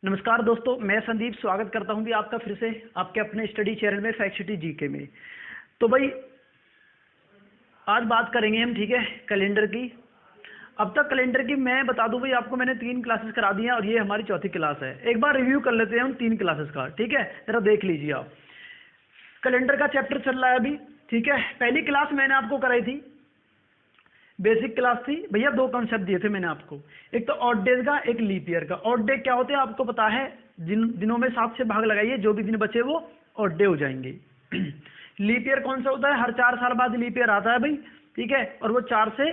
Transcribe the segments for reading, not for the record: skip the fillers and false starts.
नमस्कार दोस्तों, मैं संदीप स्वागत करता हूं भी आपका फिर से आपके अपने स्टडी चैनल में फैक्ट सिटी जीके में। तो भाई आज बात करेंगे हम, ठीक है, कैलेंडर की। अब तक कैलेंडर की मैं बता दूं भाई आपको, मैंने 3 क्लासेस करा दी हैं और ये हमारी चौथी क्लास है। एक बार रिव्यू कर लेते हैं हम 3 क्लासेस का, ठीक है, जरा देख लीजिए आप। कैलेंडर का चैप्टर चल रहा है अभी, ठीक है। पहली क्लास मैंने आपको कराई थी, बेसिक क्लास थी भैया। 2 कॉन्सेप्ट दिए थे मैंने आपको, एक तो ऑड डेज का, एक लीप ईयर का। ऑड डे क्या होते हैं आपको पता है, जिन दिनों में 7 से भाग लगाइए, जो भी दिन बचे वो ऑड डे हो जाएंगे। लीप ईयर कौन सा होता है, हर 4 साल बाद लीप ईयर आता है भाई, ठीक है, और वो 4 से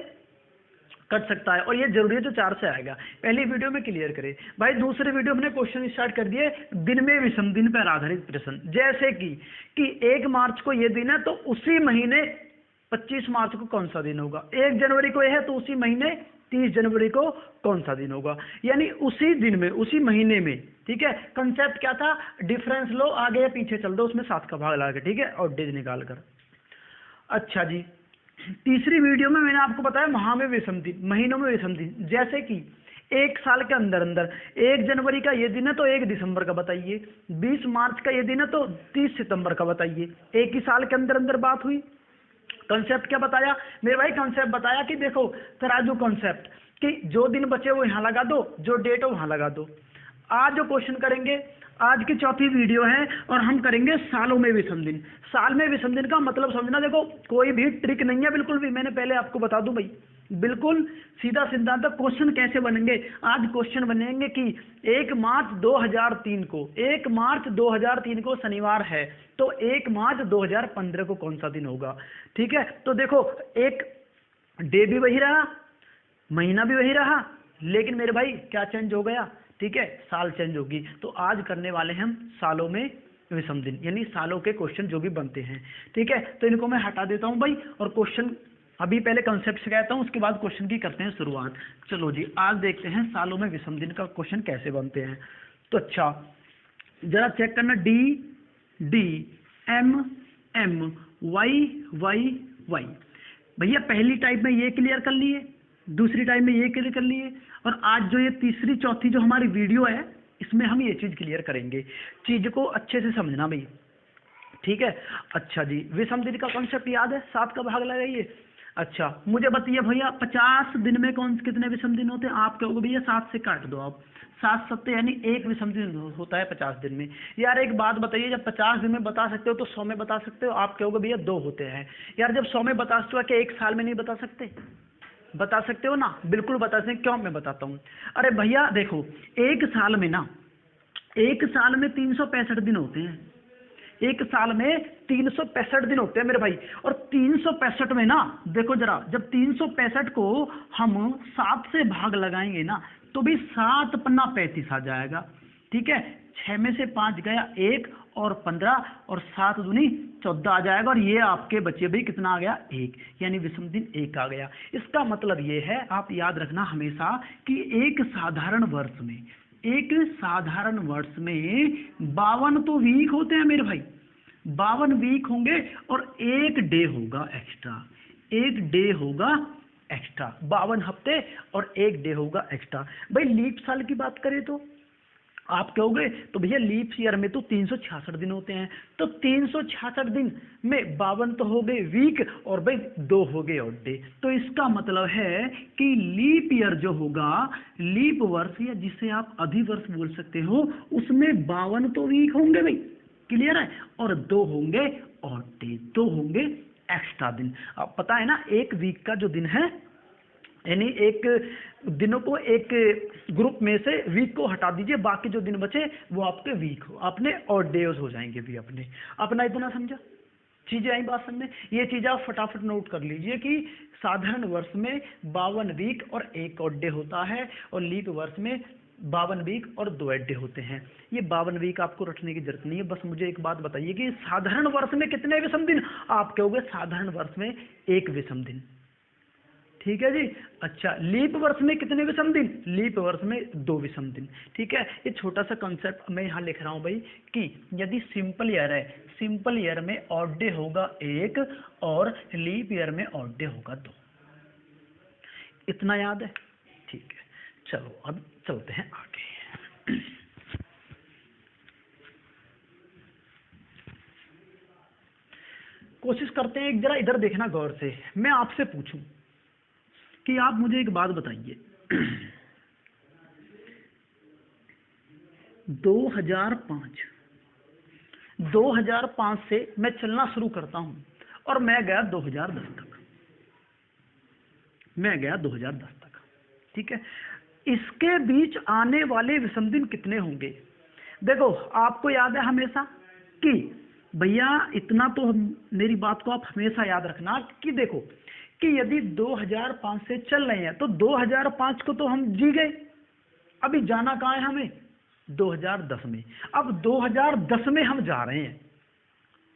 कट सकता है, और ये जरूरी है जो 4 से आएगा। पहली वीडियो में क्लियर करें भाई। दूसरे वीडियो हमने क्वेश्चन स्टार्ट कर दिए दिन में विषम दिन पर आधारित प्रश्न, जैसे कि 1 मार्च को ये दिन है तो उसी महीने 25 मार्च को कौन सा दिन होगा। 1 जनवरी को यह है तो उसी महीने 30 जनवरी को कौन सा दिन होगा, यानी उसी दिन में उसी महीने में, ठीक है। कंसेप्ट क्या था, डिफरेंस लो, आगे या पीछे चल दो, उसमें 7 का भाग लगा के, ठीक है, और डेज निकाल कर। अच्छा जी, तीसरी वीडियो में मैंने आपको बताया माह में विषम दिन, महीनों में विषम दिन, जैसे कि 1 साल के अंदर अंदर 1 जनवरी का ये दिन है तो 1 दिसंबर का बताइए, 20 मार्च का ये दिन है तो 30 सितंबर का बताइए। एक ही साल के अंदर अंदर बात हुई। कॉन्सेप्ट क्या बताया मेरे भाई, कॉन्सेप्ट बताया कि देखो तराजू कॉन्सेप्ट, कि जो दिन बचे वो यहाँ लगा दो, जो डेट है वहां लगा दो। आज जो क्वेश्चन करेंगे, आज की चौथी वीडियो है और हम करेंगे सालों में विषम दिन। साल में विषम दिन का मतलब समझना, देखो कोई भी ट्रिक नहीं है बिल्कुल भी, मैंने पहले आपको बता दूं भाई, बिल्कुल सीधा सिद्धांत। क्वेश्चन कैसे बनेंगे, आज क्वेश्चन बनेंगे कि 1 मार्च 2003 को, 1 मार्च 2003 को शनिवार है तो 1 मार्च 2015 को कौन सा दिन होगा, ठीक है। तो देखो एक डे भी वही रहा, महीना भी वही रहा, लेकिन मेरे भाई क्या चेंज हो गया, ठीक है, साल चेंज होगी। तो आज करने वाले हैं हम सालों में विषम दिन, यानी सालों के क्वेश्चन जो भी बनते हैं, ठीक है। तो इनको मैं हटा देता हूं भाई, और क्वेश्चन अभी पहले कंसेप्ट सिखाता हूं, उसके बाद क्वेश्चन की करते हैं शुरुआत। चलो जी, आज देखते हैं सालों में विषम दिन का क्वेश्चन कैसे बनते हैं। तो अच्छा जरा चेक करना, D D M M Y Y Y. भैया पहली टाइप में ये क्लियर कर लिए, दूसरी टाइप में ये क्लियर कर लिए, और आज जो ये तीसरी चौथी जो हमारी वीडियो है इसमें हम ये चीज क्लियर करेंगे। चीज को अच्छे से समझना भाई, ठीक है। अच्छा जी, विषम दिन का कॉन्सेप्ट याद है, 7 का भाग लगाइए। अच्छा मुझे बताइए भैया 50 दिन में कौन कितने विषम दिन होते हैं। आप कहोगे भैया 7 से काट दो आप, 7 सत्ते यानी 1 विषम दिन होता है 50 दिन में। यार एक बात बताइए, जब 50 दिन में बता सकते हो तो 100 में बता सकते हो। आप कहोगे भैया 2 होते हैं। यार जब 100 में बता सकते हो कि 1 साल में नहीं बता सकते, बता सकते हो ना, बिल्कुल बता सकते। क्यों, मैं बताता हूँ। अरे भैया देखो, 1 साल में ना, 1 साल में 365 दिन होते हैं। 1 साल में 365 दिन होते हैं मेरे भाई, और 365 में ना देखो जरा, जब 365 को हम 7 से भाग लगाएंगे ना तो भी 7 पन्ना 35 आ जाएगा, ठीक है। 6 में से 5 गया 1 और 15, और 7 दूनी 14 आ जाएगा, और ये आपके बच्चे भाई कितना आ गया 1, यानी विषम दिन 1 आ गया। इसका मतलब ये है, आप याद रखना हमेशा कि एक साधारण वर्ष में, एक साधारण वर्ष में 52 तो वीक होते हैं मेरे भाई, 52 वीक होंगे, और 1 डे होगा एक्स्ट्रा, 1 डे होगा एक्स्ट्रा, 52 हफ्ते और 1 डे होगा एक्स्ट्रा। भाई लीप साल की बात करें तो आप कहोगे तो भैया लीप ईयर में तो 366 दिन होते हैं, तो 366 दिन में 52 तो हो गए वीक, और भाई 2 हो गए ऑड डे। तो इसका मतलब है कि लीप ईयर जो होगा, लीप वर्ष या जिसे आप अधिवर्ष बोल सकते हो, उसमें 52 तो वीक होंगे भाई, क्लियर है, और 2 होंगे ऑड डे, 2 होंगे एक्स्ट्रा दिन। अब पता है ना, एक वीक का जो दिन है, यानी एक दिनों को एक ग्रुप में से वीक को हटा दीजिए, बाकी जो दिन बचे वो आपके वीक हो, अपने और डेज हो जाएंगे भी अपने। अपना इतना समझा, चीजें आई बात समझे। ये चीज आप फटाफट नोट कर लीजिए कि साधारण वर्ष में 52 वीक और 1 ऑड डे होता है, और लीप वर्ष में 52 वीक और 2 ऑड डे होते हैं। ये 52 वीक आपको रटने की जरूरत नहीं है, बस मुझे एक बात बताइए कि साधारण वर्ष में कितने विषम दिन। आप कहोगे साधारण वर्ष में 1 विषम दिन, ठीक है जी। अच्छा लीप वर्ष में कितने विषम दिन, लीप वर्ष में 2 विषम दिन, ठीक है। ये छोटा सा कॉन्सेप्ट मैं यहाँ लिख रहा हूँ भाई, कि यदि सिंपल ईयर है, सिंपल ईयर में ऑड डे होगा 1 और लीप ईयर में ऑड डे होगा 2, इतना याद है, ठीक है। चलो अब चलते हैं आगे। कोशिश करते हैं, एक जरा इधर देखना गौर से। मैं आपसे पूछूं कि आप मुझे एक बात बताइए, 2005 से मैं चलना शुरू करता हूं और मैं गया 2010 तक, ठीक है। इसके बीच आने वाले विषम दिन कितने होंगे? देखो, आपको याद है हमेशा कि भैया इतना तो मेरी बात को आप हमेशा याद रखना कि देखो कि यदि 2005 से चल रहे हैं तो 2005 को तो हम जी गए, अभी जाना कहाँ है हमें? 2010 में। अब 2010 में हम जा रहे हैं,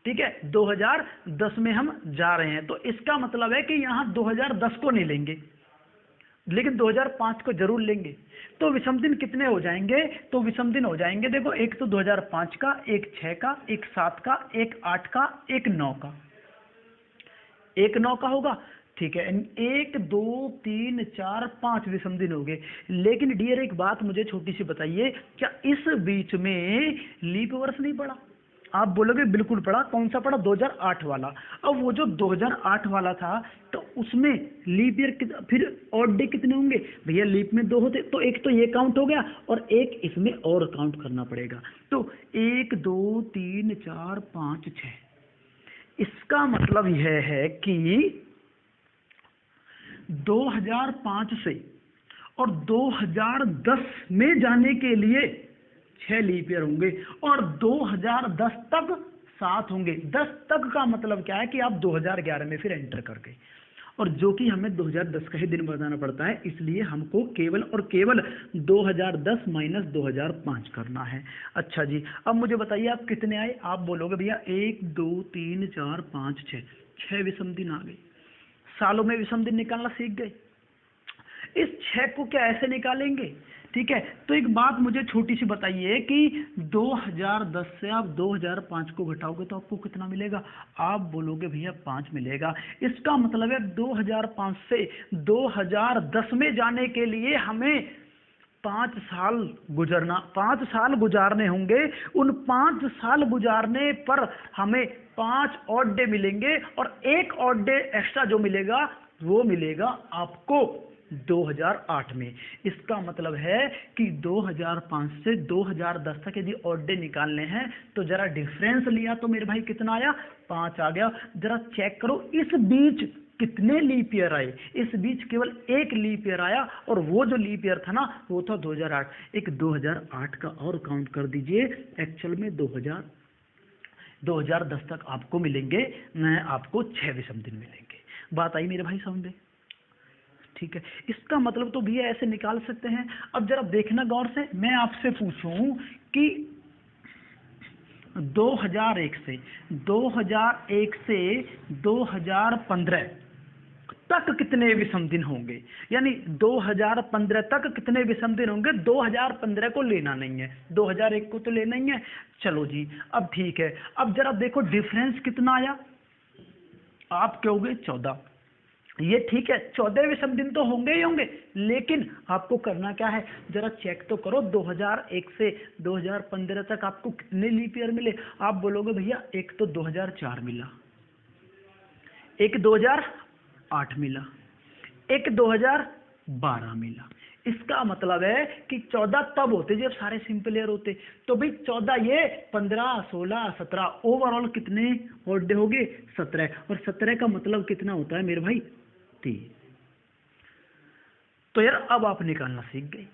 ठीक है, 2010 में हम जा रहे हैं, तो इसका मतलब है कि यहाँ 2010 को नहीं लेंगे लेकिन 2005 को जरूर लेंगे। तो विषम दिन कितने हो जाएंगे? तो विषम दिन हो जाएंगे, देखो, एक तो 2005 का, एक 6 का, एक 7 का, एक 8 का, एक 9 का, एक 9 का होगा, ठीक है। 1 2 3 4 5 विषम दिन हो गए। लेकिन डियर एक बात मुझे छोटी सी बताइए, क्या इस बीच में लीप वर्ष नहीं पड़ा? आप बोलोगे बिल्कुल पड़ा। कौन सा पड़ा? 2008 वाला। अब वो जो 2008 वाला था तो उसमें लीप ईयर फिर ऑड डे कितने होंगे भैया? लीप में 2 होते, तो एक तो ये काउंट हो गया और एक इसमें और काउंट करना पड़ेगा। तो 1 2 3 4 5 6, इसका मतलब यह है कि 2005 से और 2010 में जाने के लिए 6 लीप ईयर होंगे और 2010 तक 7 होंगे। 10 तक का मतलब क्या है कि आप 2011 में फिर एंटर कर गए, और जो कि हमें 2010 का ही दिन बताना पड़ता है, इसलिए हमको केवल और केवल 2010 माइनस 2005 करना है। अच्छा जी, अब मुझे बताइए आप कितने आए? आप बोलोगे भैया 1 2 3 4 5 6 विषम दिन आ गए। सालों में विषम दिन निकालना सीख गए। इस 6 को क्या ऐसे निकालेंगे? ठीक है, तो एक बात मुझे छोटी सी बताइए कि 2010 से आप 2005 को घटाओगे तो आपको कितना मिलेगा? आप बोलोगे भैया 5 मिलेगा। इसका मतलब है 2005 से 2010 में जाने के लिए हमें 5 साल गुजारने होंगे। उन 5 साल गुजारने पर हमें 5 ऑड डे मिलेंगे और एक ऑड डे एक्स्ट्रा जो मिलेगा वो मिलेगा आपको 2008 में। इसका मतलब है कि 2005 से 2010 तक यदि ऑड डे निकालने हैं तो जरा डिफरेंस लिया तो मेरे भाई कितना आया? 5 आ गया। जरा चेक करो इस बीच कितने लीप ईयर आए? इस बीच केवल एक लीप ईयर आया और वो जो लीप ईयर था ना वो था 2008। एक 2008 का और काउंट कर दीजिए, एक्चुअल में 2010 तक आपको मिलेंगे, आपको 6 विषम दिन मिलेंगे। बात आई मेरे भाई समझे? ठीक है, इसका मतलब तो भैया ऐसे निकाल सकते हैं। अब जरा देखना गौर से, मैं आपसे पूछूं कि 2001 से 2015 तक कितने विषम दिन होंगे? यानी 2015 तक कितने विषम दिन होंगे? 2015 को लेना नहीं है, 2001 को तो लेना ही है। चलो जी, अब ठीक है, अब जरा देखो डिफरेंस कितना आया। आप कहोगे 14, ये ठीक है, 14 विषम दिन तो होंगे ही होंगे, लेकिन आपको करना क्या है? जरा चेक तो करो 2001 से 2015 तक आपको कितने लीप ईयर मिले। आप बोलोगे भैया एक तो 2004 मिला, एक 2008 मिला, एक 2012 मिला। इसका मतलब है कि 14 तब होते जब सारे सिंपल ईयर होते। तो भाई 14 ये 15 16 17 ओवरऑल कितने ऑड डे हो गए? 17। और 17 का मतलब कितना होता है मेरे भाई? 3। तो यार अब आप निकालना सीख गए।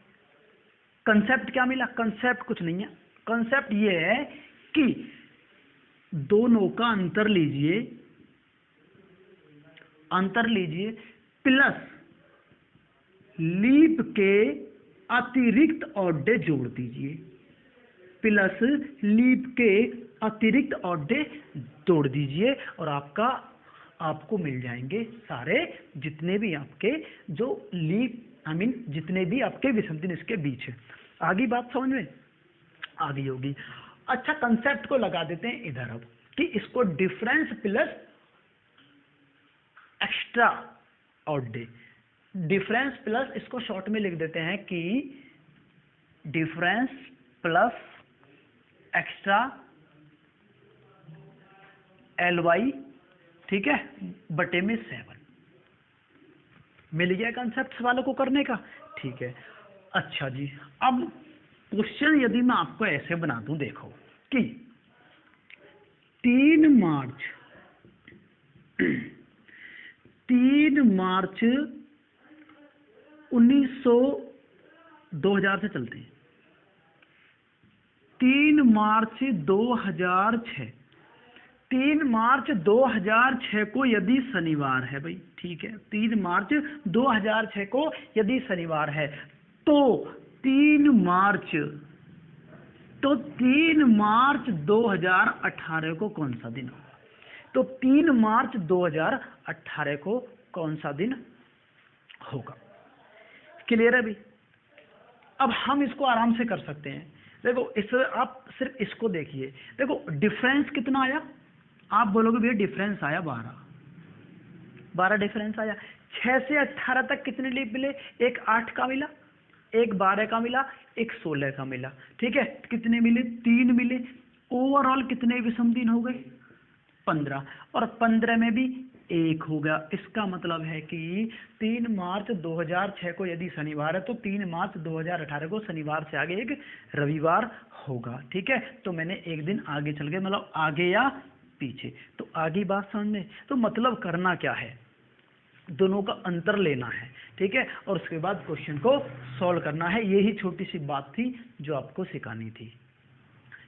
कंसेप्ट क्या मिला? कंसेप्ट कुछ नहीं है, कंसेप्ट ये है कि दोनों का अंतर लीजिए प्लस लीप के अतिरिक्त ऑड डे जोड़ दीजिए, प्लस लीप के अतिरिक्त ऑड डे जोड़ दीजिए और आपको मिल जाएंगे सारे जितने भी आपके जो जितने भी आपके विषम दिन इसके बीच है। आगे बात समझ में आ गई होगी। अच्छा, कंसेप्ट को लगा देते हैं इधर अब कि इसको difference plus extra odd day, difference plus, इसको शॉर्ट में लिख देते हैं कि डिफरेंस प्लस एक्स्ट्रा LY ठीक है, बटे में 7। मिल गया कंसेप्ट सवालों को करने का, ठीक है। अच्छा जी, अब क्वेश्चन यदि मैं आपको ऐसे बना दूं, देखो कि 3 मार्च 2000 से चलते हैं। 3 मार्च 2006, 3 मार्च 2006 को यदि शनिवार है भाई, ठीक है, 3 मार्च 2006 को यदि शनिवार है तो 3 मार्च 2018 को कौन सा दिन होगा? तो 3 मार्च 2018 को कौन सा दिन होगा? क्लियर है भाई? अब हम इसको आराम से कर सकते हैं। देखो, इस आप सिर्फ इसको देखिए, देखो डिफरेंस कितना आया, आप बोलोगे भैया डिफरेंस आया 12 डिफरेंस आया। 6 से 18 तक कितने लीप मिले? एक 8 का मिला, एक 12 का मिला, एक 16 का मिला, ठीक है। कितने मिले? 3 मिले। ओवरऑल कितने विषम दिन हो गए? 15, और 15 में भी 1 हो गया। इसका मतलब है कि 3 मार्च 2006 को यदि शनिवार है तो 3 मार्च 2018 को शनिवार से आगे एक रविवार होगा, ठीक है। तो मैंने एक दिन आगे चल गया, मतलब आगे या पीछे, तो आगे बात समझ में। तो मतलब करना क्या है, दोनों का अंतर लेना है, ठीक है, और उसके बाद क्वेश्चन को सॉल्व करना है। यही छोटी सी बात थी जो आपको सिखानी थी,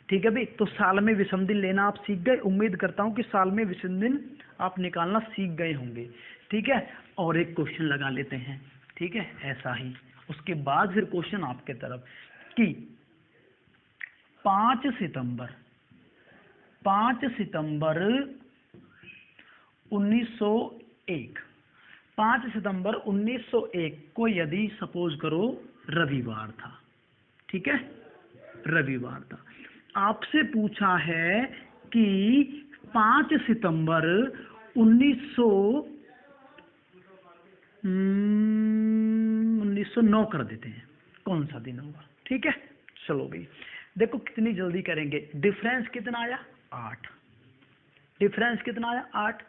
ठीक है भाई। तो साल में विषम दिन लेना आप सीख गए। उम्मीद करता हूं कि साल में विषम दिन आप निकालना सीख गए होंगे, ठीक है। और एक क्वेश्चन लगा लेते हैं, ठीक है, ऐसा ही। उसके बाद फिर क्वेश्चन आपके तरफ कि 5 सितंबर 1901 5 सितंबर 1901 को यदि सपोज करो रविवार था, ठीक है, रविवार था। आपसे पूछा है कि 5 सितंबर 1909 कर देते हैं, कौन सा दिन होगा? ठीक है, चलो भाई देखो कितनी जल्दी करेंगे। डिफरेंस कितना आया? 8। डिफरेंस कितना आया? 8।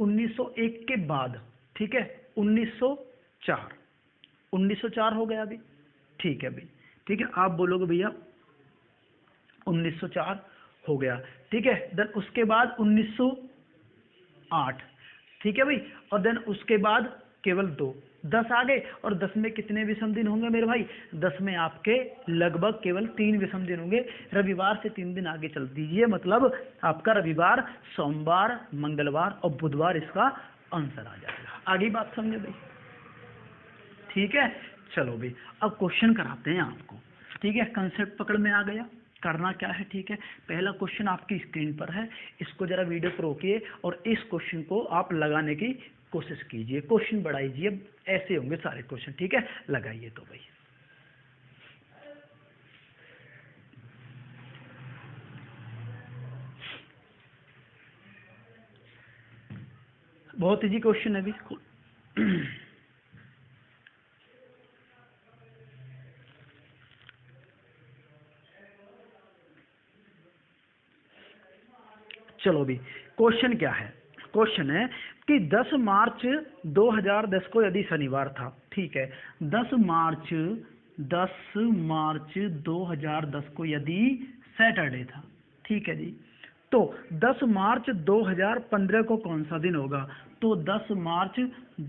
1901 के बाद, ठीक है, 1904 हो गया अभी, ठीक है भाई, ठीक है। आप बोलोगे भैया 1904 हो गया, ठीक है। देन उसके बाद 1908, ठीक है भाई, और देन उसके बाद केवल 10 आ गए। और 10 में कितने विषम दिन होंगे मेरे भाई? 10 में आपके लगभग केवल 3 विषम दिन होंगे। रविवार से 3 दिन आगे चल दीजिए, मतलब आपका रविवार, सोमवार, मंगलवार और बुधवार इसका आंसर आ जाएगा। आगे बात समझे भाई? ठीक है, चलो भाई अब क्वेश्चन कराते हैं आपको, ठीक है। कंसेप्ट पकड़ में आ गया? करना क्या है, ठीक है। पहला क्वेश्चन आपकी स्क्रीन पर है, इसको जरा वीडियो को रोकिए और इस क्वेश्चन को आप लगाने की कोशिश कीजिए, क्वेश्चन बढ़ाइए। ऐसे होंगे सारे क्वेश्चन, ठीक है, लगाइए तो भाई। बहुत इजी क्वेश्चन है भी। चलो भी, क्वेश्चन क्या है? क्वेश्चन है कि 10 मार्च 2010 को यदि शनिवार था, ठीक है, 10 मार्च 2010 को यदि सैटरडे था, ठीक है जी, तो 10 मार्च 2015 को कौन सा दिन होगा? तो 10 मार्च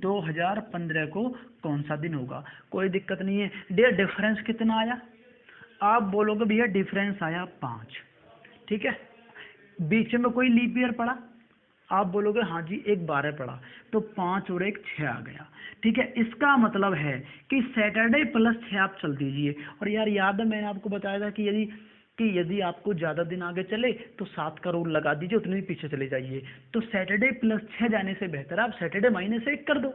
2015 को कौन सा दिन होगा? कोई दिक्कत नहीं है। डियर डिफरेंस कितना आया? आप बोलोगे भैया डिफरेंस आया 5, ठीक है। बीच में कोई लीप ईयर पड़ा? आप बोलोगे हाँ जी एक 12 पड़ा, तो 5 और 1 6 आ गया, ठीक है। इसका मतलब है कि सैटरडे प्लस 6 आप चल दीजिए। और यार याद है मैंने आपको बताया था कि यदि आपको ज़्यादा दिन आगे चले तो 7 का रूल लगा दीजिए, उतने ही पीछे चले जाइए। तो सैटरडे प्लस 6 जाने से बेहतर आप सैटरडे माइनस 1 कर दो,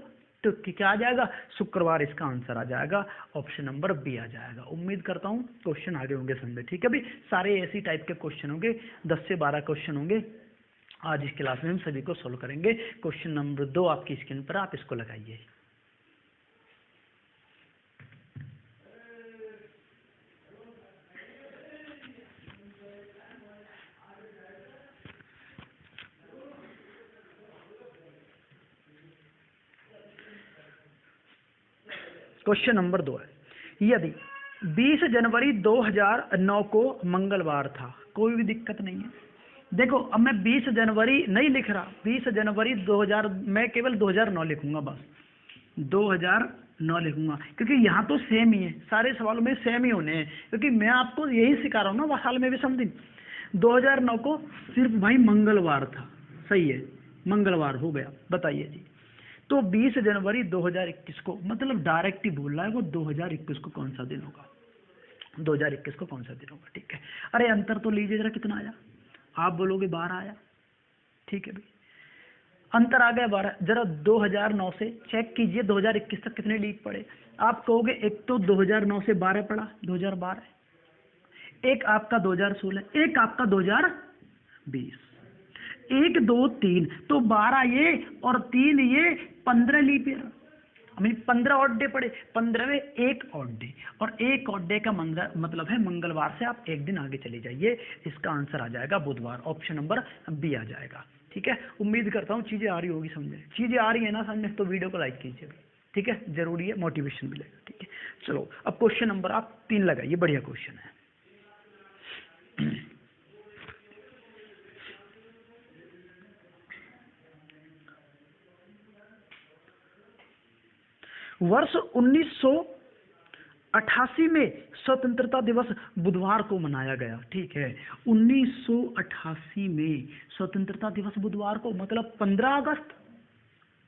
तो क्या आ जाएगा? शुक्रवार इसका आंसर आ जाएगा, ऑप्शन नंबर बी आ जाएगा। उम्मीद करता हूँ क्वेश्चन आगे होंगे समझे, ठीक है भाई। सारे ऐसी टाइप के क्वेश्चन होंगे, 10 से 12 क्वेश्चन होंगे। आज इस क्लास में हम सभी को सोल्व करेंगे। क्वेश्चन नंबर 2 आपकी स्क्रीन पर, आप इसको लगाइए। क्वेश्चन नंबर 2 है, यदि 20 जनवरी 2009 को मंगलवार था, कोई भी दिक्कत नहीं है। देखो अब मैं 20 जनवरी नहीं लिख रहा, 20 जनवरी 2000, मैं केवल 2009 लिखूंगा, बस 2009 लिखूंगा, क्योंकि यहाँ तो सेम ही है, सारे सवालों में सेम ही होने हैं, क्योंकि मैं आपको यही सिखा रहा हूँ ना, साल में भी समथिंग। 2009 को सिर्फ भाई मंगलवार था, सही है, मंगलवार हो गया। बताइए जी, तो 20 जनवरी 2021 को, मतलब डायरेक्ट ही बोल रहा है वो, 2021 को कौन सा दिन होगा, 2021 को कौन सा दिन होगा, ठीक है। अरे अंतर तो लीजिए जरा, कितना आया, आप बोलोगे 12 आया, ठीक है भाई, अंतर आ गया 12। जरा 2009 से चेक कीजिए 2021 तक कितने लीप पड़े। आप कहोगे एक तो 2009 से 12 पड़ा, 2012, एक आपका 2016, एक आपका 2020, 1 2 3, तो 12 ये और 3 ये, 15 लीप ईयर, हमें 15 ऑड डे पड़े, 15 में एक ऑड डे, और एक ऑड डे का मतलब है मंगलवार से आप एक दिन आगे चले जाइए, इसका आंसर आ जाएगा बुधवार, ऑप्शन नंबर बी आ जाएगा, ठीक है। उम्मीद करता हूँ चीजें आ रही होगी समझे, चीजें आ रही है ना समझे, तो वीडियो को लाइक कीजिए, ठीक है, जरूरी है, मोटिवेशन मिलेगा, ठीक है। चलो अब क्वेश्चन नंबर आप 3 लगाइए, बढ़िया क्वेश्चन है। वर्ष 1988 में स्वतंत्रता दिवस बुधवार को मनाया गया, ठीक है। 1988 में स्वतंत्रता दिवस बुधवार को, मतलब 15 अगस्त,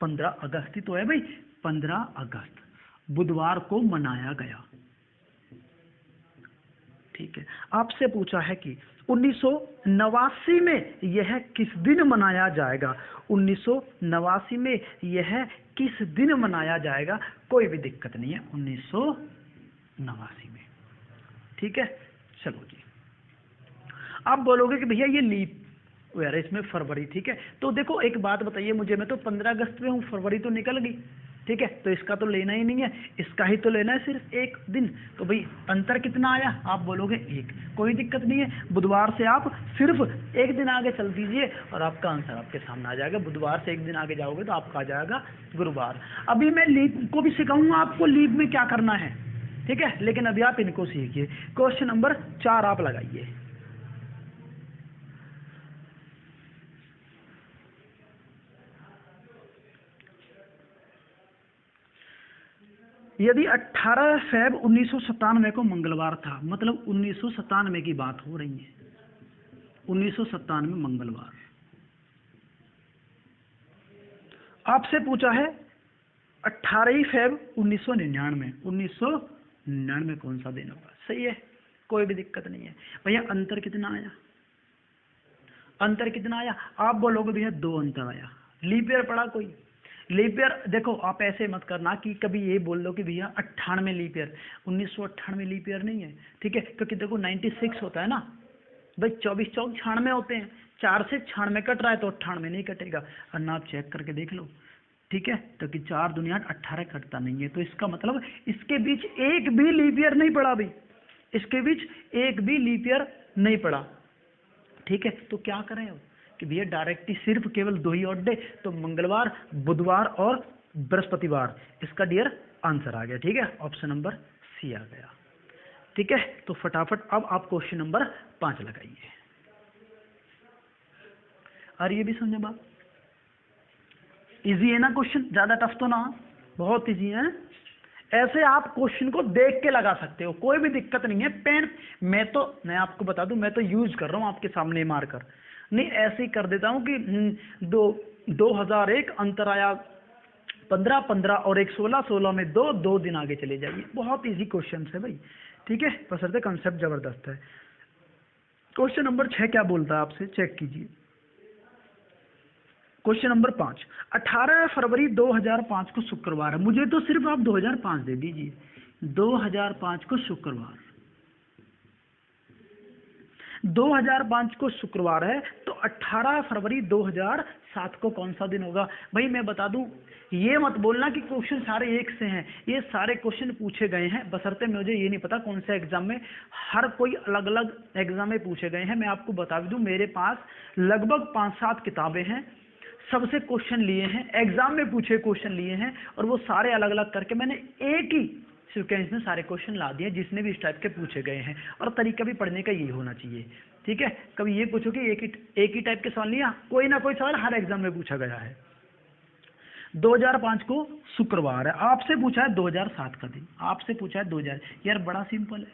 15 अगस्त ही तो है भाई, 15 अगस्त बुधवार को मनाया गया, ठीक है। आपसे पूछा है कि 1989 में यह किस दिन मनाया जाएगा, 1989 में यह किस दिन मनाया जाएगा, कोई भी दिक्कत नहीं है, 1989 में, ठीक है। चलो जी, आप बोलोगे कि भैया ये लीप ईयर है, इसमें फरवरी, ठीक है। तो देखो एक बात बताइए मुझे, मैं तो 15 अगस्त में हूँ, फरवरी तो निकल गई, ठीक है, तो इसका तो लेना ही नहीं है, इसका ही तो लेना है सिर्फ एक दिन। तो भाई अंतर कितना आया, आप बोलोगे 1, कोई दिक्कत नहीं है, बुधवार से आप सिर्फ एक दिन आगे चल दीजिए और आपका आंसर आपके सामने आ जाएगा। बुधवार से एक दिन आगे जाओगे तो आपका आ जाएगा गुरुवार। अभी मैं लीप को भी सिखाऊंगा आपको, लीप में क्या करना है, ठीक है, लेकिन अभी आप इनको सीखिए। क्वेश्चन नंबर 4 आप लगाइए। यदि 18 फरवरी 1997 को मंगलवार था, मतलब 1997 की बात हो रही है, 1997 मंगलवार। आपसे पूछा है 18 फरवरी 1999, 1999 कौन सा दिन होगा, सही है, कोई भी दिक्कत नहीं है। भैया अंतर कितना आया, अंतर कितना आया, आप बोलोगे भैया 2 अंतर आया, लीप ईयर पड़ा कोई, लीप ईयर देखो आप ऐसे मत करना कि कभी ये बोल दो कि भैया 98 लीप ईयर, 1998 लीप ईयर नहीं है, ठीक है, क्योंकि देखो 96 होता है ना भाई, 24 चौक 96 होते हैं, 4 से 96 कट रहा है तो 98 नहीं कटेगा, वरना आप चेक करके देख लो, ठीक है। तो कि 4 दूनी 8, 18 कटता नहीं है, तो इसका मतलब इसके बीच एक भी लीप ईयर नहीं पड़ा भाई, इसके बीच एक भी लीप ईयर नहीं पड़ा, ठीक है। तो क्या करें कि भैया डायरेक्ट ही सिर्फ केवल 2 ही ऑड डे, तो मंगलवार, बुधवार और बृहस्पतिवार, इसका डियर आंसर आ गया, ठीक है, ऑप्शन नंबर सी आ गया, ठीक है। तो फटाफट अब आप क्वेश्चन नंबर 5 लगाइए। और ये भी समझे बात, इजी है ना क्वेश्चन, ज्यादा टफ तो ना, बहुत इजी है। ऐसे आप क्वेश्चन को देख के लगा सकते हो, कोई भी दिक्कत नहीं है। पेन मैं आपको बता दूं, मैं तो यूज कर रहा हूं आपके सामने मारकर, नहीं ऐसे ही कर देता हूं कि 2001 अंतर आया 15 15 और एक 16 16 में 2 दिन आगे चले जाइए। बहुत इजी क्वेश्चन है भाई, ठीक है, बशर्ते कंसेप्ट जबरदस्त है। क्वेश्चन नंबर 6 क्या बोलता है आपसे, चेक कीजिए। क्वेश्चन नंबर 5, 18 फरवरी 2005 को शुक्रवार है, मुझे तो सिर्फ आप 2005 दे दीजिए, 2005 को शुक्रवार, 2005 को शुक्रवार है, तो 18 फरवरी 2007 को कौन सा दिन होगा। भाई मैं बता दूं, ये मत बोलना कि क्वेश्चन सारे एक से हैं, ये सारे क्वेश्चन पूछे गए हैं, बशर्ते मुझे ये नहीं पता कौन सा एग्जाम में, हर कोई अलग अलग एग्जाम में पूछे गए हैं। मैं आपको बता दूं, मेरे पास लगभग 5-7 किताबें हैं, सबसे क्वेश्चन लिए हैं, एग्जाम में पूछे क्वेश्चन लिए हैं, और वो सारे अलग अलग करके मैंने एक ही सीक्वेंस में सारे क्वेश्चन ला दिए जिसने भी इस टाइप के पूछे गए हैं, और तरीका भी पढ़ने का यही होना चाहिए, ठीक है। कभी ये पूछो कि एक ही टाइप के सवाल नहीं, कोई ना कोई सवाल हर एग्जाम में पूछा गया है। 2005 को शुक्रवार है, आपसे पूछा है 2007 का दिन, आपसे पूछा है 2000, यार बड़ा सिंपल है,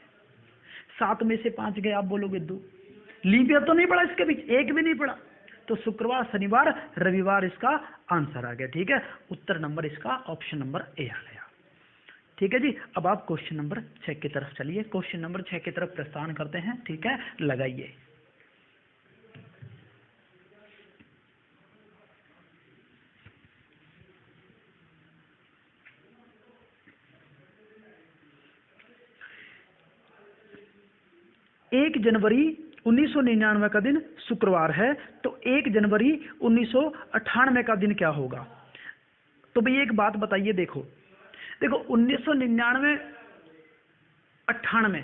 7 में से 5 गए, आप बोलोगे 2, लीप ईयर तो नहीं पड़ा इसके बीच, एक भी नहीं पड़ा, तो शुक्रवार, शनिवार, रविवार इसका आंसर आ गया, ठीक है। उत्तर नंबर इसका ऑप्शन नंबर ए आ गया, ठीक है जी। अब आप क्वेश्चन नंबर 6 की तरफ चलिए, क्वेश्चन नंबर 6 की तरफ प्रस्थान करते हैं, ठीक है, लगाइए। एक जनवरी 1999 का दिन शुक्रवार है, तो 1 जनवरी 1998 का दिन क्या होगा? तो भाई एक बात बताइए, देखो 1999 98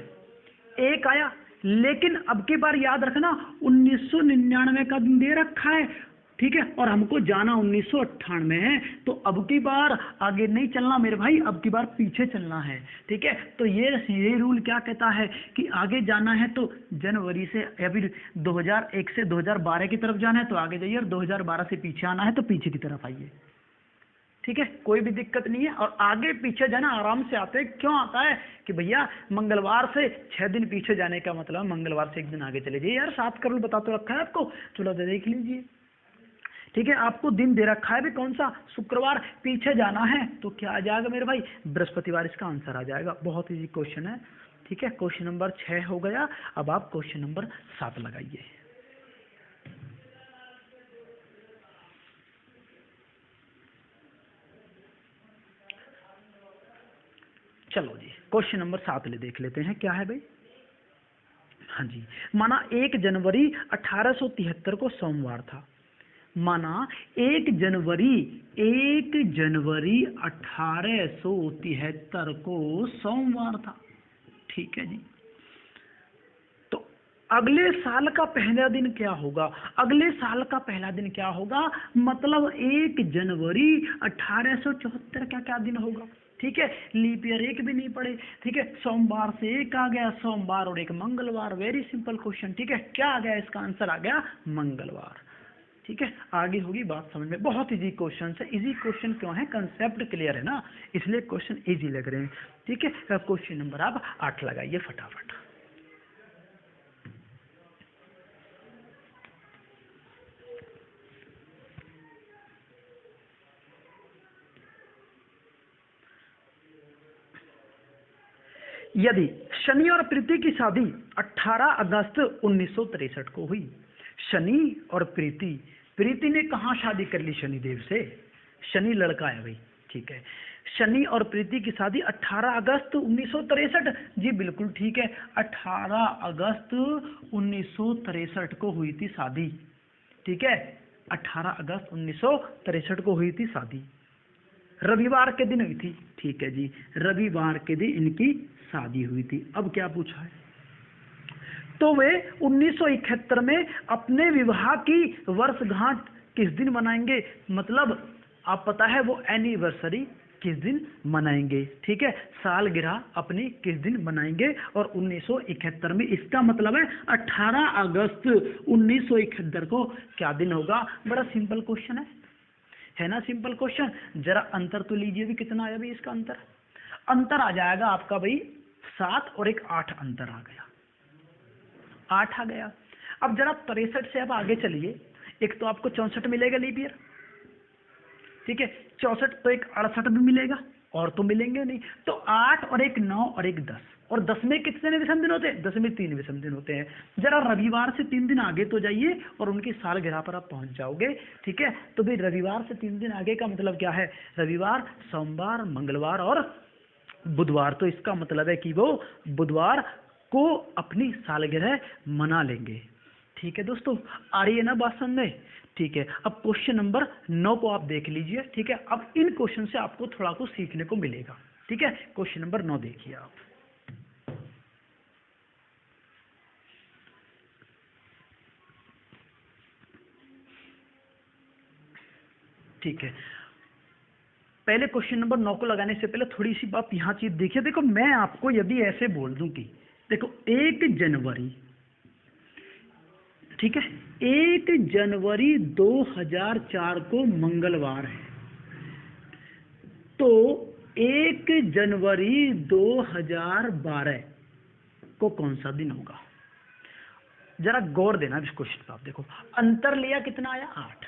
एक आया, लेकिन अब की बार याद रखना 1999 का दिन दे रखा है, ठीक है, और हमको जाना 1998 है, तो अब की बार आगे नहीं चलना मेरे भाई, अब की बार पीछे चलना है, ठीक है। तो ये रूल क्या कहता है कि आगे जाना है तो जनवरी से या फिर 2001 से 2012 की तरफ जाना है तो आगे जाइए, और 2012 से पीछे आना है तो पीछे की तरफ आइए, ठीक है, कोई भी दिक्कत नहीं है। और आगे पीछे जाना आराम से आते हैं, क्यों आता है कि भैया मंगलवार से 6 दिन पीछे जाने का मतलब मंगलवार से 1 दिन आगे चले जाइए। यार 7 करोड़ बता तो रखा है आपको, चलो देख लीजिए, ठीक है। आपको दिन दे रखा है भी कौन सा, शुक्रवार, पीछे जाना है तो क्या आ जाएगा मेरे भाई, बृहस्पतिवार इसका आंसर आ जाएगा। बहुत इजी क्वेश्चन है, ठीक है। क्वेश्चन नंबर 6 हो गया, अब आप क्वेश्चन नंबर 7 लगाइए। चलो जी क्वेश्चन नंबर 7 ले देख लेते हैं, क्या है भाई। हाँ जी, माना 1 जनवरी 1873 को सोमवार था, माना 1 जनवरी 1873 को सोमवार था, ठीक है जी। तो अगले साल का पहला दिन क्या होगा, अगले साल का पहला दिन क्या होगा, मतलब 1 जनवरी 1874 का क्या दिन होगा, ठीक है। लीप ईयर एक भी नहीं पड़े, ठीक है, सोमवार से एक आ गया, सोमवार और एक मंगलवार, वेरी सिंपल क्वेश्चन, ठीक है। क्या आ गया, इसका आंसर आ गया मंगलवार, ठीक है। आगे होगी बात समझ में, बहुत इजी क्वेश्चन है। इजी क्वेश्चन क्यों है, कंसेप्ट क्लियर है ना, इसलिए क्वेश्चन इजी लग रहे हैं, ठीक है। क्वेश्चन नंबर आप 8 लगाइए फटाफट। यदि शनि और प्रीति की शादी 18 अगस्त 1963 को हुई, शनि और प्रीति, प्रीति ने कहाँ शादी कर ली, शनिदेव से, शनि लड़का है भाई, ठीक है। शनि और प्रीति की शादी 18 अगस्त 1963, जी बिल्कुल ठीक है, 18 अगस्त 1963 को हुई थी शादी, ठीक है। 18 अगस्त 1963 को हुई थी शादी, रविवार के दिन हुई थी, ठीक है जी, रविवार के दिन इनकी शादी हुई थी। अब क्या पूछा है, तो वे 1971 में अपने विवाह की वर्षगांठ किस दिन मनाएंगे, मतलब आप पता है वो एनिवर्सरी किस दिन मनाएंगे, ठीक है, सालगिरह अपनी किस दिन मनाएंगे, और 1971 में, इसका मतलब है 18 अगस्त 1971 को क्या दिन होगा। बड़ा सिंपल क्वेश्चन है ना, सिंपल क्वेश्चन। जरा अंतर तो लीजिए भी, कितना आया भाई इसका अंतर, अंतर आ जाएगा आपका भाई 7 और एक 8 अंतर आ गया, 8 आ गया। अब जरा 63 से अब आगे चलिए, एक तो आपको 64 मिलेगा लीप ईयर, ठीक है, 64 तो एक 68 भी मिलेगा, और तो मिलेंगे नहीं, तो 8 और एक 9 और एक 10, और 10 में कितने विषम दिन होते हैं, 10 में 3 विषम दिन होते हैं। जरा रविवार से 3 दिन आगे तो जाइए और उनकी सालगिरह पर आप पहुंच जाओगे, ठीक है। तो भाई रविवार से 3 दिन आगे का मतलब क्या है, रविवार, सोमवार, मंगलवार और बुधवार, तो इसका मतलब है कि वो बुधवार को अपनी सालगिरह मना लेंगे, ठीक है दोस्तों। आ रही है ना बात समझ में, ठीक है। अब क्वेश्चन नंबर 9 को आप देख लीजिए, ठीक है। अब इन क्वेश्चन से आपको थोड़ा कुछ सीखने को मिलेगा, ठीक है। क्वेश्चन नंबर 9 देखिए आप, ठीक है। पहले क्वेश्चन नंबर 9 को लगाने से पहले थोड़ी सी बात यहाँ चीज देखिए। देखो मैं आपको यदि ऐसे बोल दूं कि देखो 1 जनवरी, ठीक है, 1 जनवरी 2004 को मंगलवार है, तो 1 जनवरी 2012 को कौन सा दिन होगा? जरा गौर देना इस क्वेश्चन पर। आप देखो अंतर लिया कितना आया? 8।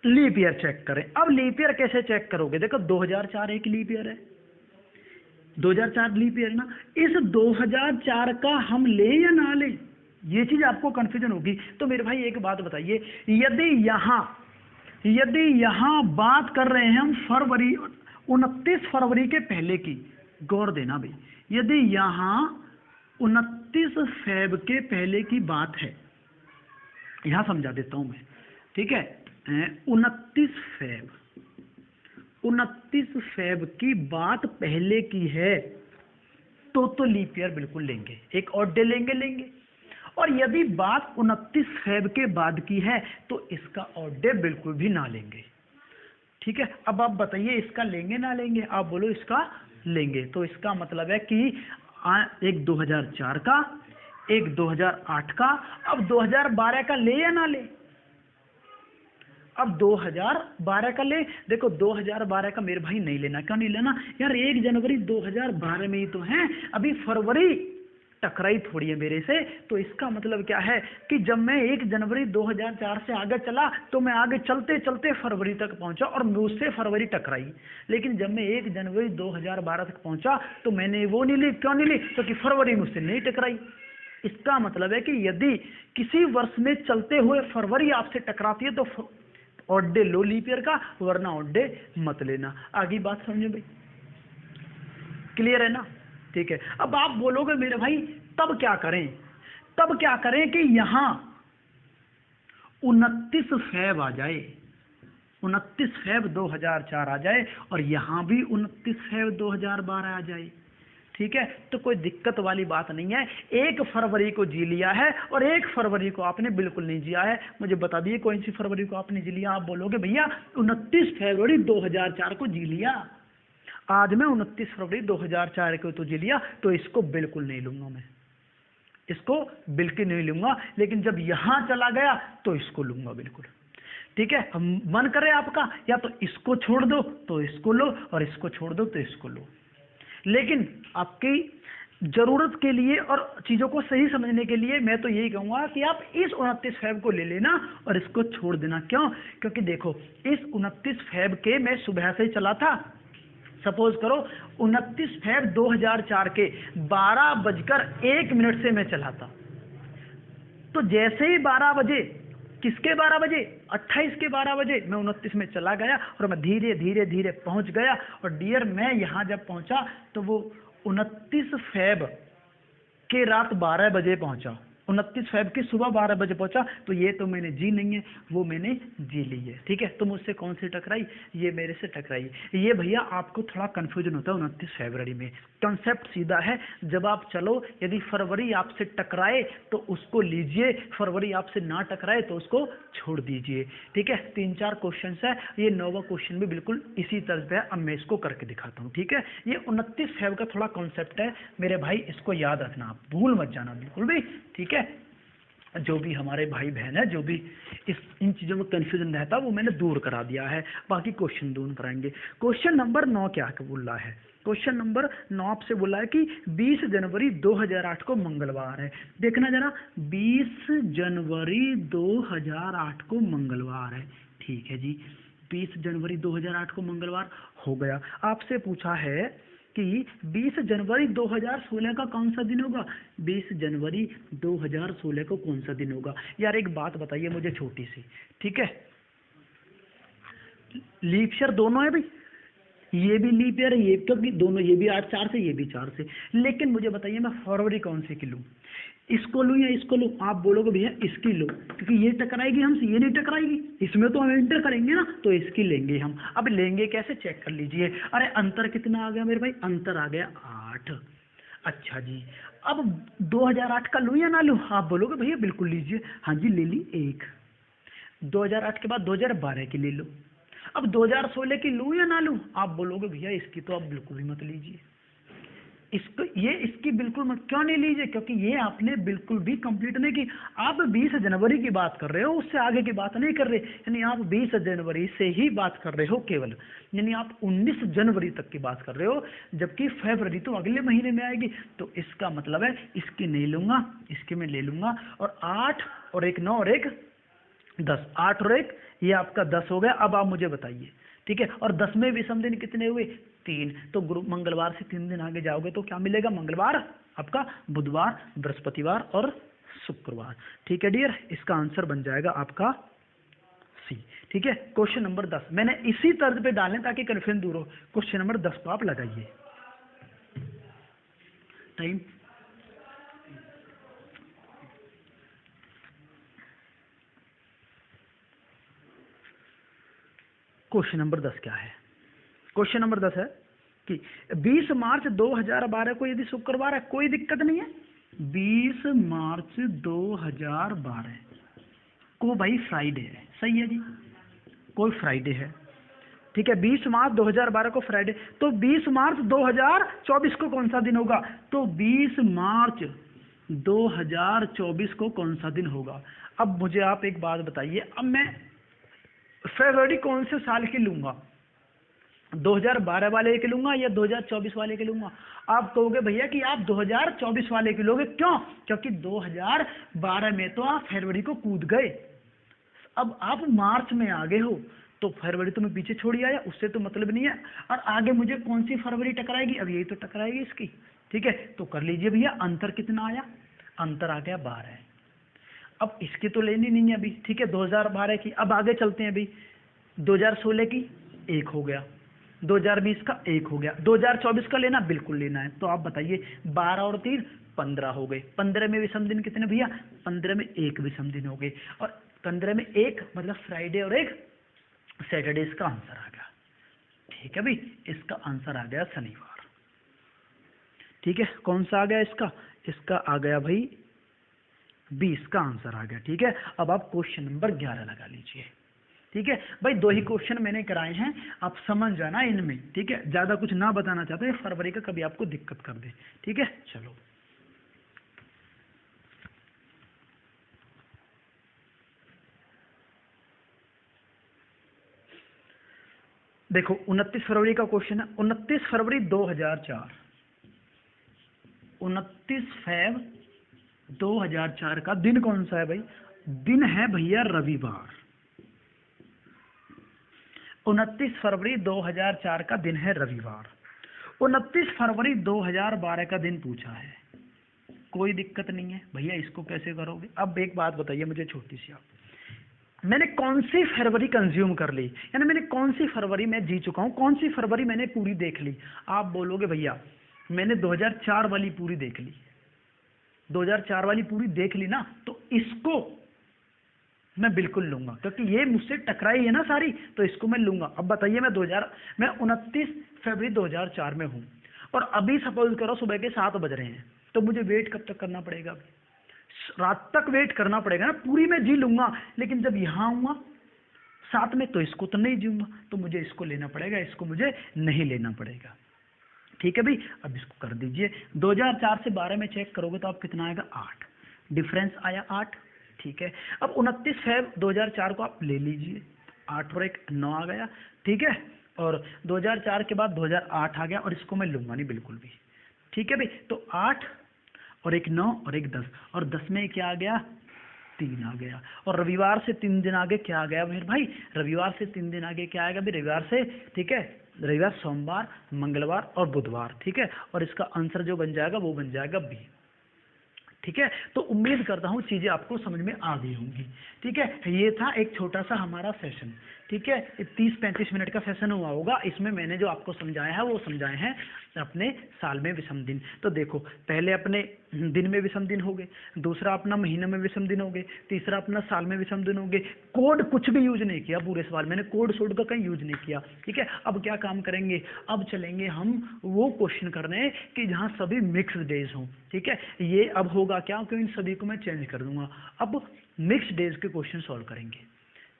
लीप ईयर चेक करें। अब लीप ईयर कैसे चेक करोगे? देखो 2004 एक लीप ईयर है, 2004 लीप ईयर ना, इस 2004 का हम ले या ना ले, ये चीज आपको कंफ्यूजन होगी। तो मेरे भाई एक बात बताइए, यदि यहां बात कर रहे हैं हम फरवरी 29 फरवरी के पहले की, गौर देना भाई, यदि यहां 29 फेब के पहले की बात है, यहां समझा देता हूं मैं, ठीक है, 29 फेब की बात पहले की है तो लीप ईयर बिल्कुल लेंगे, एक और डे लेंगे। और यदि बात 29 फेब के बाद की है तो इसका और डे बिल्कुल भी ना लेंगे, ठीक है। अब आप बताइए इसका लेंगे ना लेंगे? आप बोलो इसका लेंगे, तो इसका मतलब है कि एक 2004 का, एक 2008 का, अब 2012 का ले या ना ले? अब 2012 का ले। देखो 2012 का मेरे भाई नहीं लेना। क्यों नहीं लेना यार? 1 जनवरी 2012 में ही तो है, अभी फरवरी टकराई थोड़ी है मेरे से। तो इसका मतलब क्या है कि जब मैं 1 जनवरी 2004 से आगे चला तो मैं आगे चलते चलते फरवरी तक पहुंचा और मुझसे फरवरी टकराई। लेकिन जब मैं 1 जनवरी 2012 तक पहुंचा तो मैंने वो नहीं ली। क्यों नहीं ली? क्योंकि फरवरी मुझसे नहीं टकराई। इसका मतलब है कि यदि किसी वर्ष में चलते हुए फरवरी आपसे टकराती है तो ऑड डे लो लीप ईयर का, वरना ऑड डे मत लेना। आगे बात समझो भाई, क्लियर है ना? ठीक है। अब आप बोलोगे मेरे भाई तब क्या करें? तब क्या करें कि यहां 29 फेब आ जाए, 29 फेब 2004 आ जाए और यहां भी 29 फेब 2012 आ जाए, ठीक है। तो कोई दिक्कत वाली बात नहीं है। 1 फरवरी को जी लिया है और 1 फरवरी को आपने बिल्कुल नहीं जिया है। मुझे बता दिए कौन सी फरवरी को आपने जी लिया? आप बोलोगे भैया 29 फरवरी 2004 को जी लिया। आज मैं 29 फरवरी 2004 को तो जी लिया, तो इसको बिल्कुल नहीं लूंगा मैं, इसको बिल्कुल नहीं लूंगा। लेकिन जब यहां चला गया तो इसको लूंगा बिल्कुल, ठीक है। हम मन करे आपका या तो इसको छोड़ दो तो इसको लो, और इसको छोड़ दो तो इसको लो। लेकिन आपकी जरूरत के लिए और चीजों को सही समझने के लिए मैं तो यही कहूंगा कि आप इस 29 फेब को ले लेना और इसको छोड़ देना। क्यों? क्योंकि देखो इस 29 फेब के मैं सुबह से ही चला था, सपोज करो 29 फेब 2004 के 12:01 से मैं चला था। तो जैसे ही 12 बजे, किसके 12 बजे? 28 के 12 बजे मैं 29 में चला गया और मैं धीरे धीरे धीरे पहुंच गया। और डियर मैं यहां जब पहुंचा तो वो 29 फेब के रात 12 बजे पहुंचा, 29 फेब की सुबह 12 बजे पहुंचा। तो ये तो मैंने जी नहीं है, वो मैंने जी ली है, ठीक है। तो मुझसे कौन सी टकराई? ये मेरे से टकराई। ये भैया आपको थोड़ा कंफ्यूजन होता है 29 फरवरी में। कंसेप्ट सीधा है, जब आप चलो यदि फरवरी आपसे टकराए तो उसको लीजिए, फरवरी आपसे ना टकराए तो उसको छोड़ दीजिए, ठीक है। 3-4 क्वेश्चन है, ये 9वां क्वेश्चन भी बिल्कुल इसी तरह पे है। अब मैं इसको करके दिखाता हूँ, ठीक है। ये 29 फेब का थोड़ा कॉन्सेप्ट है मेरे भाई, इसको याद रखना, आप भूल मत जाना बिल्कुल भी, ठीक है। जो भी हमारे भाई बहन है, जो भी इन चीज़ों में कंफ्यूजन रहता है वो मैंने दूर करा दिया है। बाकी क्वेश्चन दूर कराएंगे। क्वेश्चन नंबर 9 क्या बोल रहा है? क्वेश्चन नंबर 9 आपसे बोला है कि 20 जनवरी 2008 को मंगलवार है। देखना जरा, 20 जनवरी 2008 को मंगलवार है, ठीक है जी। 20 जनवरी 2008 को मंगलवार हो गया। आपसे पूछा है कि 20 जनवरी 2016 का कौन सा दिन होगा? 20 जनवरी 2016 को कौन सा दिन होगा? यार एक बात बताइए मुझे छोटी सी, ठीक है। लीप ईयर दोनों है भाई, ये भी लीप ईयर है, ये तो भी दोनों, ये भी 8-4 से, ये भी 4 से। लेकिन मुझे बताइए मैं फरवरी कौन से की लूँ? इसको लूँ या इसको लूँ? आप बोलोगे भैया इसकी लो, क्योंकि ये टकराएगी हमसे, ये नहीं टकराएगी, इसमें तो हम एंटर करेंगे ना, तो इसकी लेंगे हम। अब लेंगे कैसे? चेक कर लीजिए। अरे अंतर कितना आ गया मेरे भाई? अंतर आ गया 8। अच्छा जी, अब 2008 का लूँ या ना लूँ? आप बोलोगे भैया बिल्कुल लीजिए। हाँ जी ले ली 1। 2008 के बाद 2012 की ले लो। अब 2016 की लूं या ना लूं? आप बोलोगे भैया इसकी तो आप बिल्कुल ही मत लीजिए, इसकी बिल्कुल मत, क्यों नहीं लीजिए? क्योंकि ये आपने बिल्कुल भी कंप्लीट नहीं की। आप 20 जनवरी की बात कर रहे हो, उससे आगे की बात नहीं कर रहे, यानी आप 20 जनवरी से ही बात कर रहे हो केवल, यानी आप 19 जनवरी तक की बात कर रहे हो, जबकि फरवरी तो अगले महीने में आएगी। तो इसका मतलब है इसकी नहीं लूंगा, इसकी मैं ले लूंगा। और 8 और 1 9 और 1 10, 8 और 1 ये आपका 10 हो गया। अब आप मुझे बताइए, ठीक है, और 10 में विषम दिन कितने हुए? 3। तो गुरु मंगलवार से 3 दिन आगे जाओगे तो क्या मिलेगा? मंगलवार, आपका बुधवार, बृहस्पतिवार और शुक्रवार। ठीक है डियर, इसका आंसर बन जाएगा आपका सी। ठीक है, क्वेश्चन नंबर 10 मैंने इसी तर्ज पे डालने ताकि कन्फ्यूजन दूर हो। क्वेश्चन नंबर 10 को आप लगाइए। टाइम क्वेश्चन नंबर 10 क्या है? क्वेश्चन नंबर 10 है कि 20 मार्च 2012 को यदि शुक्रवार है, कोई दिक्कत नहीं है। 20 मार्च 2012 को भाई फ्राइडे है, सही है जी, कोई फ्राइडे है। ठीक है, 20 मार्च 2012 को फ्राइडे, तो 20 मार्च 2024 को कौन सा दिन होगा? तो 20 मार्च 2024 को कौन सा दिन होगा? अब मुझे आप एक बात बताइए, अब मैं फरवरी कौन से साल की लूंगा? 2012 वाले के लूंगा या 2024 वाले के लूंगा? आप कहोगे भैया कि आप 2024 वाले के लोगे, क्यों? क्योंकि 2012 में तो आप फरवरी को कूद गए, अब आप मार्च में आ गए हो, तो फरवरी तो मैं पीछे छोड़ ही आया, उससे तो मतलब नहीं है। और आगे मुझे कौन सी फरवरी टकराएगी? अब यही तो टकराएगी इसकी। ठीक है, तो कर लीजिए भैया, अंतर कितना आया? अंतर आ गया 12। अब इसकी तो लेनी नहीं है अभी, ठीक है, 2012 की। अब आगे चलते हैं अभी, 2016 की 1 हो गया, 2020 का 1 हो गया, 2024 का लेना? बिल्कुल लेना है। तो आप बताइए, 12 और 3 15 हो गए। 15 में विषम दिन कितने भैया? 15 में 1 विषम दिन हो गए, और 15 में 1 मतलब फ्राइडे और 1 सैटरडे। इसका आंसर आ गया। ठीक है भाई, इसका आंसर आ गया शनिवार। ठीक है, कौन सा आ गया इसका? इसका आ गया भाई 20 का आंसर आ गया। ठीक है, अब आप क्वेश्चन नंबर 11 लगा लीजिए। ठीक है भाई, 2 ही क्वेश्चन मैंने कराए हैं, आप समझ जाना इनमें। ठीक है, ज्यादा कुछ ना बताना चाहते हैं, फरवरी का कभी आपको दिक्कत कर दे। ठीक है, चलो देखो, 29 फरवरी का क्वेश्चन है। 29 फरवरी 2004, 29 फेब 2004 का दिन कौन सा है भाई? दिन है भैया रविवार। 29 फरवरी 2004 का दिन है रविवार। 29 फरवरी 2012 का दिन पूछा है, कोई दिक्कत नहीं है भैया, इसको कैसे करोगे? अब एक बात बताइए मुझे छोटी सी, आप, मैंने कौन सी फरवरी कंज्यूम कर ली, यानी मैंने कौन सी फरवरी में जी चुका हूं, कौन सी फरवरी मैंने पूरी देख ली? आप बोलोगे भैया मैंने 2004 वाली पूरी देख ली। 2004 वाली पूरी देख ली ना, तो इसको मैं बिल्कुल लूंगा, क्योंकि ये मुझसे टकराई है ना सारी, तो इसको मैं लूंगा। अब बताइए, मैं 29 फरवरी 2004 में हूं, और अभी सपोज करो सुबह के 7 बज रहे हैं, तो मुझे वेट कब तक करना पड़ेगा? रात तक वेट करना पड़ेगा ना, पूरी मैं जी लूंगा, लेकिन जब यहां आऊंगा साथ में, तो इसको तो नहीं जीऊंगा, तो मुझे इसको लेना पड़ेगा, इसको मुझे नहीं लेना पड़ेगा। ठीक है भाई, अब इसको कर दीजिए। 2004 से 12 में चेक करोगे तो आप कितना आएगा? 8, डिफरेंस आया 8। ठीक है, अब 29 फेब 2004 को आप ले लीजिए, 8 और 1 9 आ गया। ठीक है, और 2004 के बाद 2008 आ गया, और इसको मैं लूंगा नहीं बिल्कुल भी। ठीक है भाई, तो 8 और 1 9 और 1 10, और 10 में क्या आ गया? 3 आ गया, और रविवार से 3 दिन आगे क्या आ गया भाई? रविवार से 3 दिन आगे क्या आएगा भाई? रविवार से, ठीक है, रविवार, सोमवार, मंगलवार और बुधवार। ठीक है, और इसका आंसर जो बन जाएगा वो बन जाएगा बी। ठीक है, तो उम्मीद करता हूँ चीजें आपको समझ में आ गई होंगी। ठीक है, ये था एक छोटा सा हमारा सेशन। ठीक है, 30-35 मिनट का सेशन हुआ होगा, इसमें मैंने जो आपको समझाया है वो समझाए हैं अपने साल में विषम दिन। तो देखो, पहले अपने दिन में विषम दिन हो गए, दूसरा अपना महीने में विषम दिन हो गए, तीसरा अपना साल में विषम दिन हो गए। कोड कुछ भी यूज नहीं किया पूरे सवाल, मैंने कोड सोड का कहीं यूज नहीं किया। ठीक है, अब क्या काम करेंगे? अब चलेंगे हम वो क्वेश्चन करने कि जहाँ सभी मिक्स डेज हों। ठीक है, ये अब होगा क्या, क्योंकि इन सभी को मैं चेंज कर दूंगा, अब मिक्स डेज के क्वेश्चन सॉल्व करेंगे।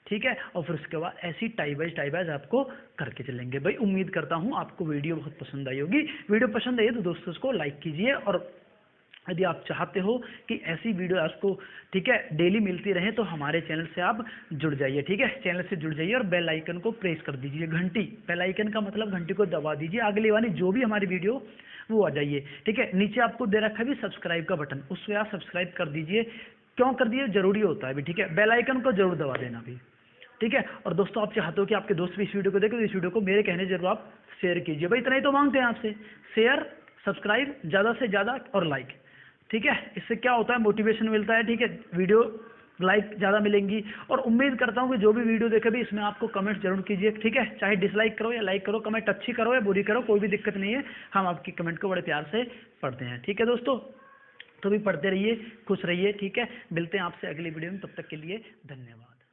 ठीक है। और फिर उसके बाद ऐसी टाइप वाइज आपको करके चलेंगे। भाई उम्मीद करता हूँ आपको वीडियो बहुत पसंद आई होगी। वीडियो पसंद आई तो दोस्तों को लाइक कीजिए, और यदि आप चाहते हो कि ऐसी वीडियो आपको, ठीक है, डेली मिलती रहे, तो हमारे चैनल से आप जुड़ जाइए, ठीक है। चैनल से जुड़ जाइए और बेल आइकन को प्रेस कर दीजिए, घंटी, बेल आइकन का मतलब घंटी को दबा दीजिए, अगली वाली जो भी हमारी वीडियो वो आ जाइए, ठीक है। नीचे आपको दे रखा है भी सब्सक्राइब का बटन, उससे आप सब्सक्राइब कर दीजिए। क्यों कर दिए, जरूरी होता है भी, ठीक है। बेल आइकन को जरूर दबा देना भी, ठीक है। और दोस्तों आप चाहते हो कि आपके दोस्त भी इस वीडियो को देखें, तो इस वीडियो को मेरे कहने जरूर आप शेयर कीजिए। भाई इतना ही तो मांगते हैं आपसे, शेयर, सब्सक्राइब ज़्यादा से ज़्यादा और लाइक, ठीक है। इससे क्या होता है, मोटिवेशन मिलता है, ठीक है। वीडियो लाइक ज़्यादा मिलेंगी, और उम्मीद करता हूँ कि जो भी वीडियो देखे भी इसमें आपको कमेंट जरूर कीजिए, ठीक है। चाहे डिसलाइक करो या लाइक करो, कमेंट अच्छी करो या बुरी करो, कोई भी दिक्कत नहीं है, हम आपकी कमेंट को बड़े प्यार से पढ़ते हैं, ठीक है दोस्तों। तो भी पढ़ते रहिए, खुश रहिए, ठीक है। मिलते हैं आपसे अगली वीडियो में, तब तक के लिए धन्यवाद।